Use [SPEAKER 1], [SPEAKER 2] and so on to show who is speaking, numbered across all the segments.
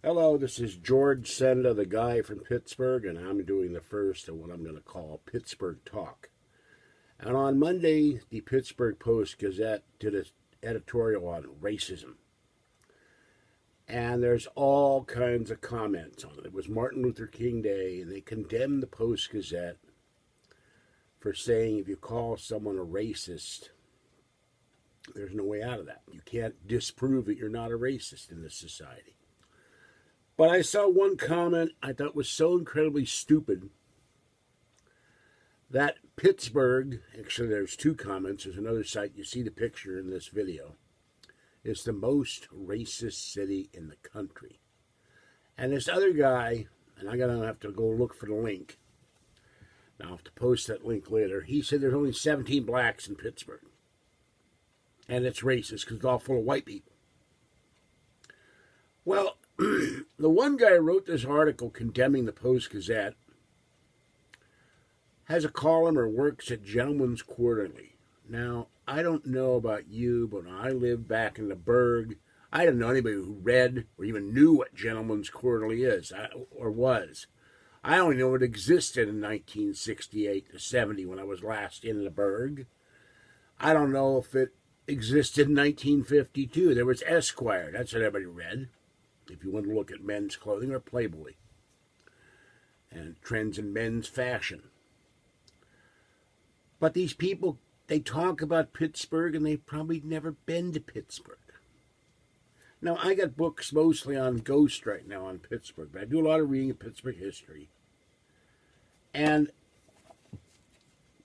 [SPEAKER 1] Hello, this is George Senda, the guy from Pittsburgh, and I'm doing the first of what I'm going to call Pittsburgh Talk. And on Monday, the Pittsburgh Post Gazette did an editorial on racism. And there's all kinds of comments on it. It was Martin Luther King Day, and they condemned the Post Gazette for saying if you call someone a racist, there's no way out of that. You can't disprove that you're not a racist in this society. But I saw one comment I thought was so incredibly stupid that Pittsburgh, actually there's two comments, there's another site, you see the picture in this video, is the most racist city in the country. And this other guy, and I'm going to have to go look for the link, now I'll have to post that link later, he said there's only 17 blacks in Pittsburgh. And it's racist because it's all full of white people. Well, the one guy who wrote this article condemning the Post Gazette has a column or works at Gentleman's Quarterly. Now, I don't know about you, but when I lived back in the Burg, I didn't know anybody who read or even knew what Gentleman's Quarterly is or was. I only know it existed in 1968 to 70 when I was last in the Burg. I don't know if it existed in 1952. There was Esquire. That's what everybody read. If you want to look at men's clothing, or Playboy and trends in men's fashion. But these people, they talk about Pittsburgh and they've probably never been to Pittsburgh. Now, I got books mostly on Ghost right now on Pittsburgh, but I do a lot of reading of Pittsburgh history. And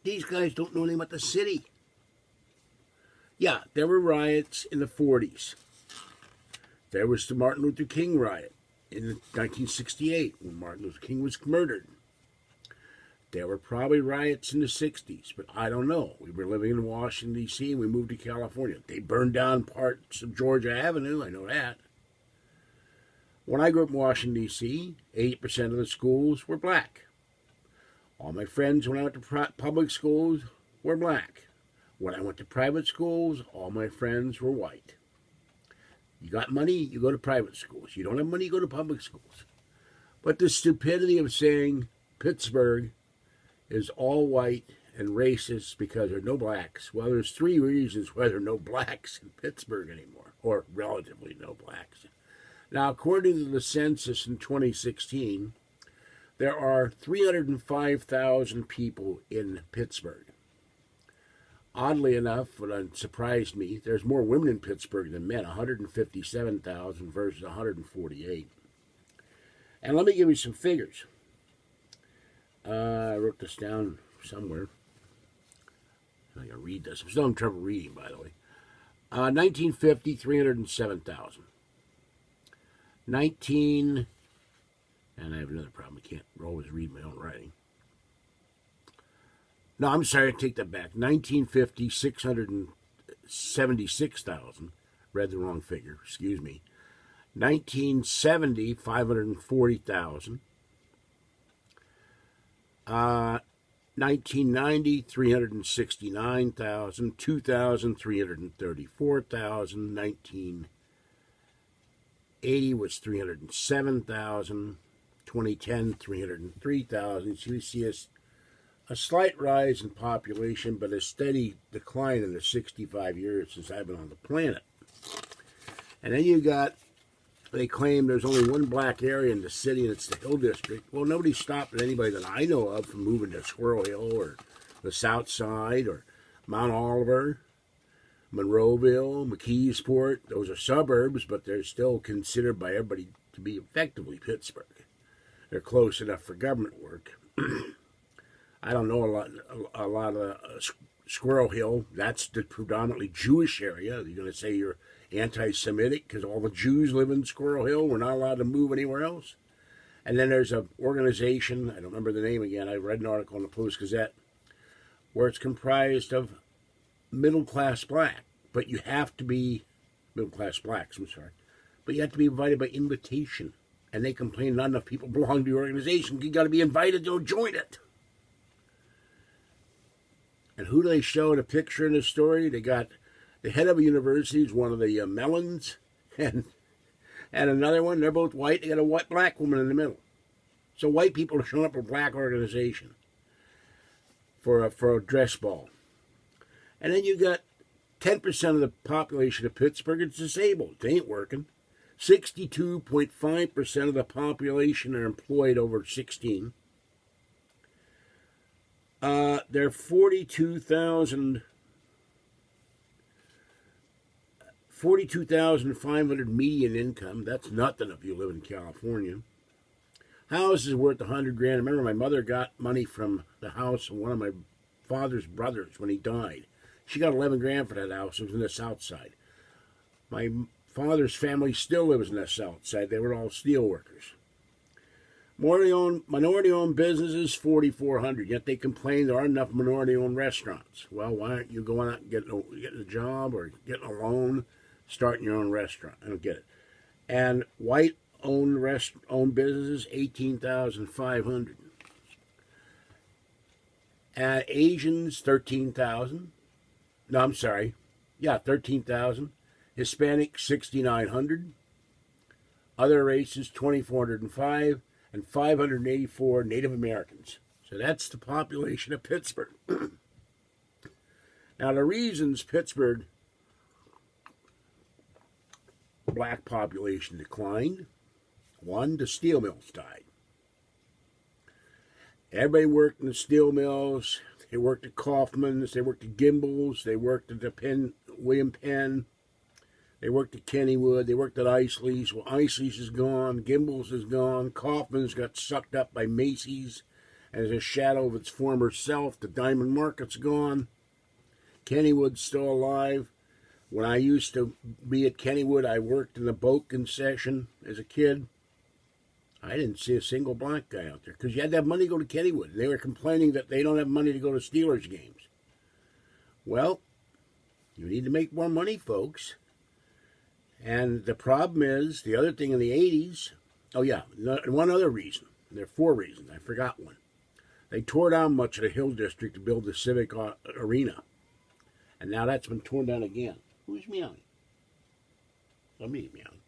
[SPEAKER 1] these guys don't know anything about the city. Yeah, there were riots in the 40s. There was the Martin Luther King riot in 1968 when Martin Luther King was murdered. There were probably riots in the 60s, but I don't know. We were living in Washington, D.C., and we moved to California. They burned down parts of Georgia Avenue, I know that. When I grew up in Washington, D.C., 80% of the schools were black. All my friends, when I went to public schools, were black. When I went to private schools, all my friends were white. You got money, you go to private schools. You don't have money, you go to public schools. But the stupidity of saying Pittsburgh is all white and racist because there are no blacks. Well, there's three reasons why there are no blacks in Pittsburgh anymore, or relatively no blacks. Now, according to the census in 2016, there are 305,000 people in Pittsburgh. Oddly enough, what surprised me, there's more women in Pittsburgh than men, 157,000 versus 148. And let me give you some figures. I wrote this down somewhere. I gotta read this. I'm still in trouble reading, by the way. 1950, 307,000. And I have another problem. I can't always read my own writing. No, I'm sorry, I take that back. 1950, 676,000. Read the wrong figure, excuse me. 1970, 540,000. 1990, 369,000. 2000, 334,000. 1980 was 307,000. 2010, 303,000. So you see a slight rise in population, but a steady decline in the 65 years since I've been on the planet. And then you got, they claim there's only one black area in the city, and it's the Hill District. Well, nobody stopped anybody that I know of from moving to Squirrel Hill or the South Side or Mount Oliver, Monroeville, McKeesport. Those are suburbs, but they're still considered by everybody to be effectively Pittsburgh. They're close enough for government work. I don't know a lot of Squirrel Hill. That's the predominantly Jewish area. You're going to say you're anti-Semitic because all the Jews live in Squirrel Hill. We're not allowed to move anywhere else. And then there's an organization, I don't remember the name again, I read an article in the Post Gazette, where it's comprised of middle-class black. But you have to be, middle-class blacks, I'm sorry, but you have to be invited by invitation. And they complain not enough people belong to the organization. You got to be invited to join it. And who do they show in a picture in the story? They got the head of a university is one of the Mellons, and and another one, they're both white. They got a white black woman in the middle. So white people are showing up at a black organization for a dress ball. And then you got 10% of the population of Pittsburgh is disabled. They ain't working. 62.5% of the population are employed over 16. They're 42,500 median income. That's nothing if you live in California. House is worth $100,000. I remember my mother got money from the house of one of my father's brothers when he died. She got $11,000 for that house. It was in the South Side. My father's family still lives in the South Side. They were all steel workers. Minority-owned businesses, 4,400. Yet they complain there aren't enough minority-owned restaurants. Well, why aren't you going out and getting a job or getting a loan, starting your own restaurant? I don't get it. And white-owned businesses, 18,500. And Asians, 13,000. No, I'm sorry. Yeah, 13,000. Hispanic, 6,900. Other races, 2,405. And 584 Native Americans. So that's the population of Pittsburgh. Now, the reasons Pittsburgh black population declined: one, the steel mills died. Everybody worked in the steel mills. They worked at Kaufman's. They worked at Gimbel's. They worked at the William Penn. They worked at Kennywood. They worked at Isley's. Well, Isley's is gone. Gimbel's is gone. Kaufman's got sucked up by Macy's as a shadow of its former self. The Diamond Market's gone. Kennywood's still alive. When I used to be at Kennywood, I worked in the boat concession as a kid. I didn't see a single black guy out there because you had to have money to go to Kennywood. They were complaining that they don't have money to go to Steelers games. Well, you need to make more money, folks. And the problem is, the other thing in the 80s, one other reason. There are four reasons. I forgot one. They tore down much of the Hill District to build the Civic Arena. And now that's been torn down again. Who's meowing? Somebody's meowing.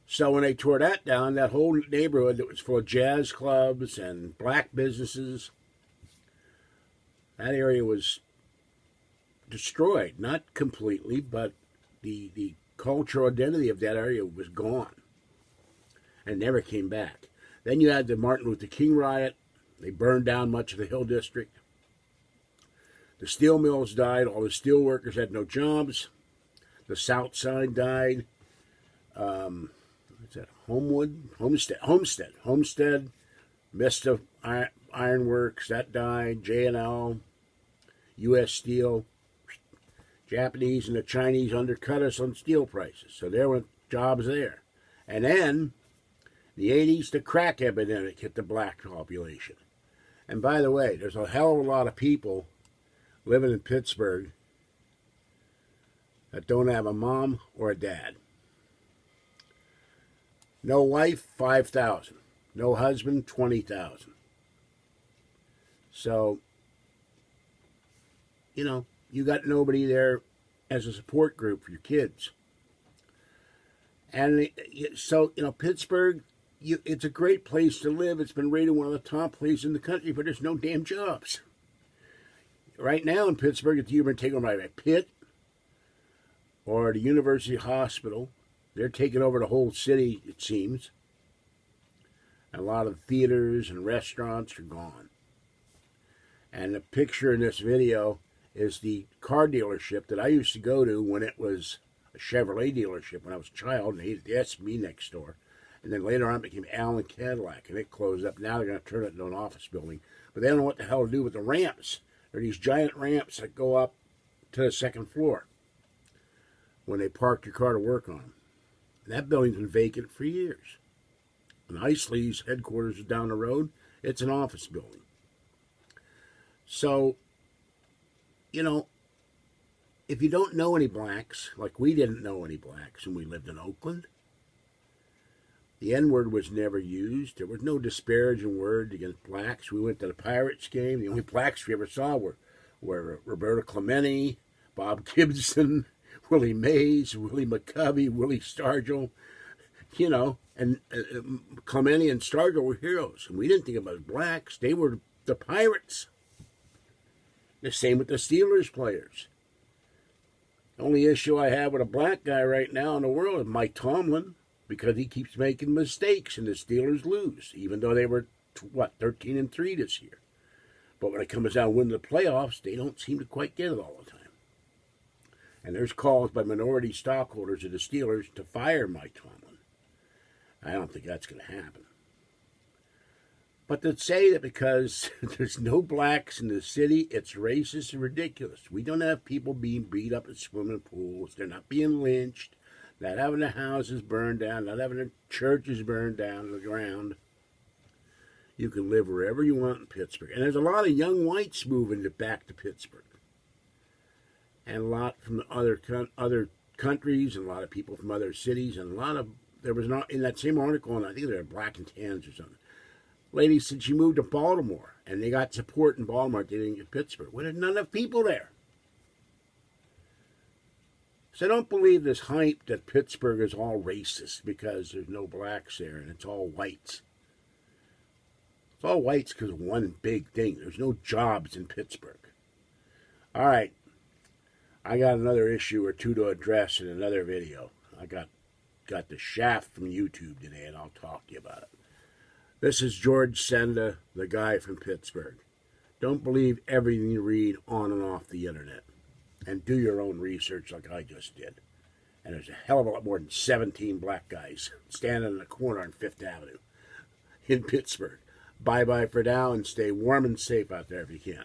[SPEAKER 1] So when they tore that down, that whole neighborhood that was full of jazz clubs and black businesses, that area was destroyed. Not completely, but the cultural identity of that area was gone and never came back. Then you had the Martin Luther King riot. They burned down much of the Hill District. The steel mills died. All the steel workers had no jobs. The South Side died. What's that? Homestead. Mista Ironworks, that died. J&L, U.S. Steel. Japanese and the Chinese undercut us on steel prices. So there were jobs there. And then, in the 80s, the crack epidemic hit the black population. And by the way, there's a hell of a lot of people living in Pittsburgh that don't have a mom or a dad. No wife, 5,000. No husband, 20,000. So, you got nobody there as a support group for your kids. And so, Pittsburgh, it's a great place to live. It's been rated one of the top places in the country, but there's no damn jobs. Right now in Pittsburgh, it's either been taken by Pitt or the University Hospital. They're taking over the whole city, it seems. And a lot of theaters and restaurants are gone. And the picture in this video is the car dealership that I used to go to when it was a Chevrolet dealership when I was a child, and they had the SB next door. And then later on it became Allen Cadillac, and it closed up. Now they're going to turn it into an office building. But they don't know what the hell to do with the ramps. There are these giant ramps that go up to the second floor when they park your car to work on them. And that building's been vacant for years. And Isley's headquarters is down the road. It's an office building. So, if you don't know any blacks, like we didn't know any blacks when we lived in Oakland, the N-word was never used. There was no disparaging word against blacks. We went to the Pirates game. The only blacks we ever saw were Roberto Clemente, Bob Gibson, Willie Mays, Willie McCovey, Willie Stargell. You know, and Clemente and Stargell were heroes. And we didn't think about blacks. They were the pirates. The same with the Steelers players. The only issue I have with a black guy right now in the world is Mike Tomlin, because he keeps making mistakes and the Steelers lose, even though they were, 13-3 this year. But when it comes down to winning the playoffs, they don't seem to quite get it all the time. And there's calls by minority stockholders of the Steelers to fire Mike Tomlin. I don't think that's going to happen. But to say that because there's no blacks in the city, it's racist and ridiculous. We don't have people being beat up at swimming pools. They're not being lynched. Not having their houses burned down. Not having their churches burned down to the ground. You can live wherever you want in Pittsburgh. And there's a lot of young whites moving back to Pittsburgh. And a lot from other countries, and a lot of people from other cities, and a lot of, there was not, in that same article, and I think they were black and tans or something. Lady said she moved to Baltimore, and they got support in Baltimore. They didn't get Pittsburgh. Well, there's not enough people there. So I don't believe this hype that Pittsburgh is all racist because there's no blacks there and it's all whites. It's all whites because of one big thing. There's no jobs in Pittsburgh. All right. I got another issue or two to address in another video. I got the shaft from YouTube today, and I'll talk to you about it. This is George Senda, the guy from Pittsburgh. Don't believe everything you read on and off the internet. And do your own research like I just did. And there's a hell of a lot more than 17 black guys standing in the corner on 5th Avenue in Pittsburgh. Bye-bye for now, and stay warm and safe out there if you can.